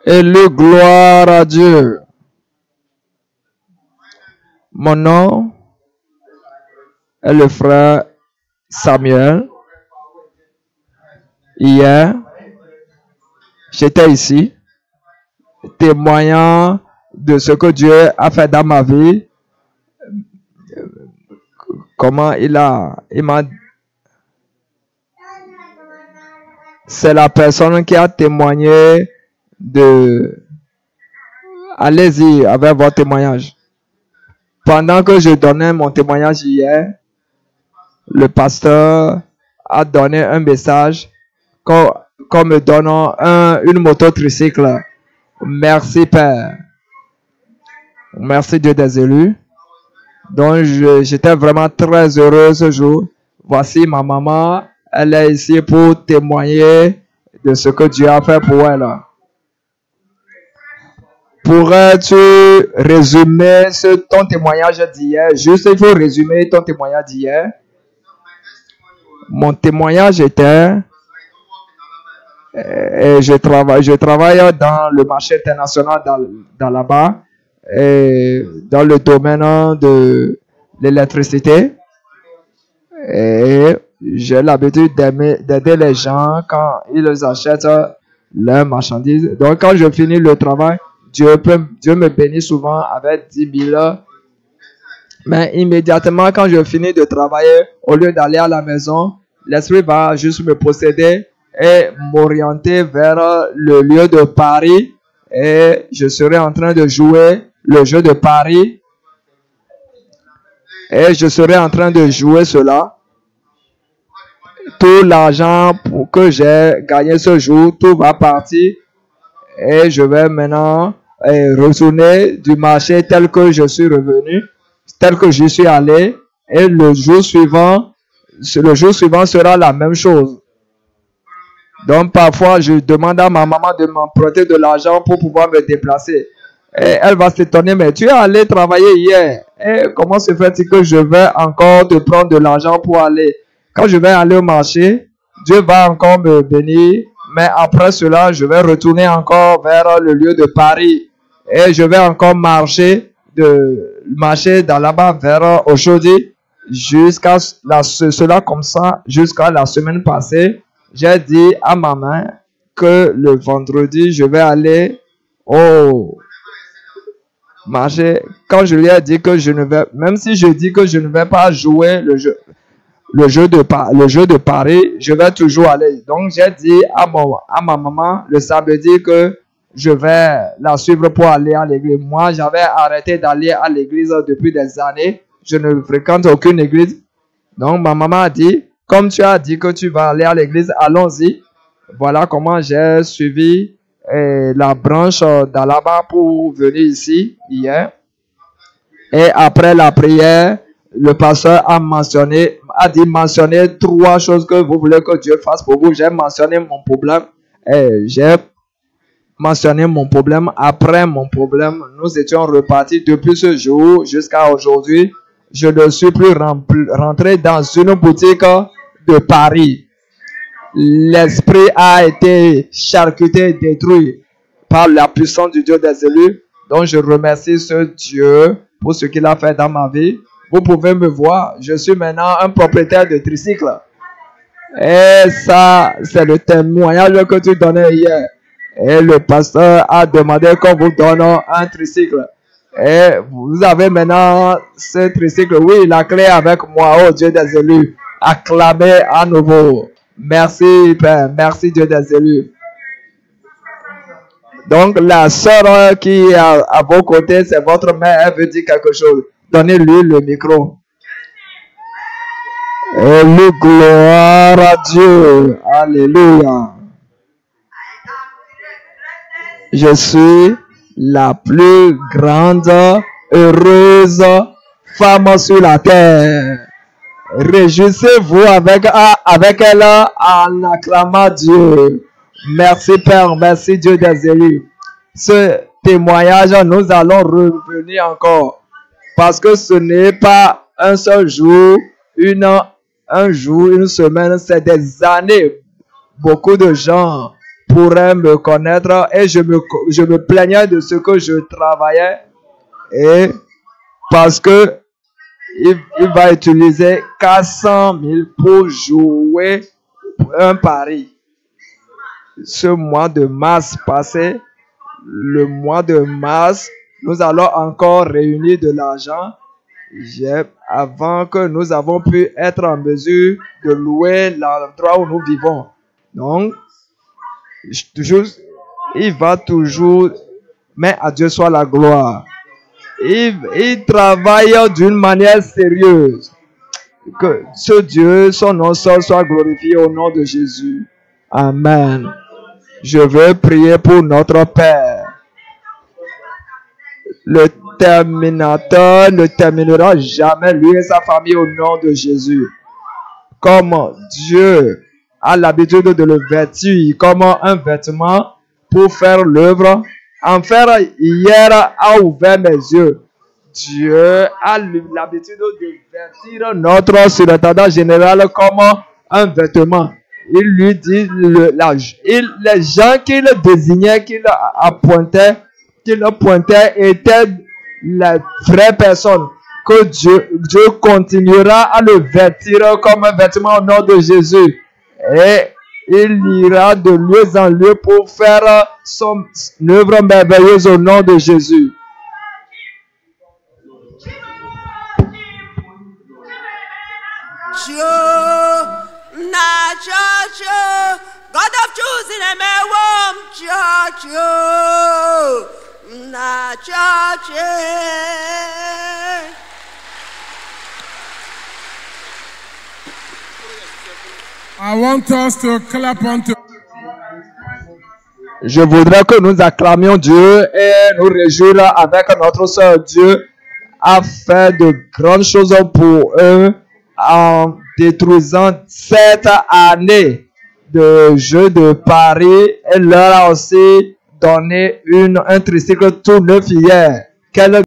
Et le gloire à Dieu. Mon nom est le frère Samuel. Hier, j'étais ici, témoignant de ce que Dieu a fait dans ma vie. Comment il m'a... C'est la personne qui a témoigné de... Allez-y avec votre témoignage. Pendant que je donnais mon témoignage hier, le pasteur a donné un message comme me donnant une moto tricycle. Merci Père. Merci Dieu des élus. Donc j'étais vraiment très heureux ce jour. Voici ma maman. Elle est ici pour témoigner de ce que Dieu a fait pour elle. Pourrais-tu résumer ton témoignage d'hier? Juste, il faut résumer ton témoignage d'hier. Mon témoignage était... je travaille dans le marché international dans là-bas, dans le domaine de l'électricité. Et j'ai l'habitude d'aider les gens quand ils achètent leurs marchandises. Donc, quand je finis le travail, Dieu me bénit souvent avec 10 000. Mais immédiatement, quand je finis de travailler, au lieu d'aller à la maison, l'esprit va juste me posséder et m'orienter vers le lieu de Paris. Et je serai en train de jouer le jeu de Paris. Et je serai en train de jouer cela. Tout l'argent que j'ai gagné ce jour, tout va partir. Et je vais maintenant retourner du marché tel que je suis revenu, tel que je suis allé. Et le jour suivant sera la même chose. Donc parfois, je demande à ma maman de m'emprunter de l'argent pour pouvoir me déplacer. Et elle va s'étonner, mais tu es allé travailler hier. Et comment se fait-il que je vais encore te prendre de l'argent pour aller? Quand je vais aller au marché, Dieu va encore me bénir. Mais après cela, je vais retourner encore vers le lieu de Paris. Et je vais encore marcher dans là-bas vers aujourd'hui. Jusqu'à cela comme ça, jusqu'à la semaine passée. J'ai dit à ma mère que le vendredi, je vais aller au marché. Quand je lui ai dit que je ne vais, même si je dis que je ne vais pas jouer le jeu de Paris, je vais toujours aller. Donc, j'ai dit à ma maman le samedi que je vais la suivre pour aller à l'église. Moi, j'avais arrêté d'aller à l'église depuis des années. Je ne fréquente aucune église. Donc, ma maman a dit, comme tu as dit que tu vas aller à l'église, allons-y. Voilà comment j'ai suivi la branche d'Alaba pour venir ici hier. Et après la prière, le pasteur a dit mentionner 3 choses que vous voulez que Dieu fasse pour vous. J'ai mentionné mon problème. J'ai mentionné mon problème. Après mon problème, nous étions repartis depuis ce jour jusqu'à aujourd'hui. Je ne suis plus rentré dans une boutique de Paris. L'esprit a été charcuté, détruit par la puissance du Dieu des élus. Donc je remercie ce Dieu pour ce qu'il a fait dans ma vie. Vous pouvez me voir, je suis maintenant un propriétaire de tricycle. Et ça, c'est le témoignage que tu donnais hier. Et le pasteur a demandé qu'on vous donne un tricycle. Et vous avez maintenant ce tricycle. Oui, la clé avec moi, oh Dieu des élus. Acclamez à nouveau. Merci Père, merci Dieu des élus. Donc la sœur qui est à vos côtés, c'est votre mère, elle veut dire quelque chose. Donnez-lui le micro. Et le gloire à Dieu. Alléluia. Je suis la plus grande, heureuse femme sur la terre. Réjouissez-vous avec elle en acclamant Dieu. Merci Père, merci Dieu des élus. Ce témoignage, nous allons revenir encore. Parce que ce n'est pas un seul jour, un jour, une semaine, c'est des années. Beaucoup de gens pourraient me connaître et je me plaignais de ce que je travaillais. Et parce que il va utiliser 400 000 pour jouer un pari. Ce mois de mars passé, le mois de mars, nous allons encore réunir de l'argent avant que nous avons pu être en mesure de louer l'endroit où nous vivons. Donc, il va toujours, mais à Dieu soit la gloire. Il travaille d'une manière sérieuse. Que ce Dieu, son nom seul soit glorifié au nom de Jésus. Amen. Je veux prier pour notre Père. Le terminateur ne terminera jamais, lui et sa famille, au nom de Jésus. Comme Dieu a l'habitude de le vêtir comme un vêtement pour faire l'œuvre. Enfer hier a ouvert mes yeux. Dieu a l'habitude de vêtir notre surintendant général comme un vêtement. Il lui dit, les gens qu'il désignait, qu'il pointait étaient les vraies personnes. Que Dieu continuera à le vêtir comme un vêtement au nom de Jésus. Et il ira de lieu en lieu pour faire son œuvre merveilleuse au nom de Jésus. God of choosing a man, I want us to clap unto. Je voudrais que nous acclamions Dieu et nous réjouir avec notre Sœur. Dieu a fait de grandes choses pour eux en détruisant 7 années de jeux de paris. Elle leur a aussi donné un tricycle tout neuf hier. Quelle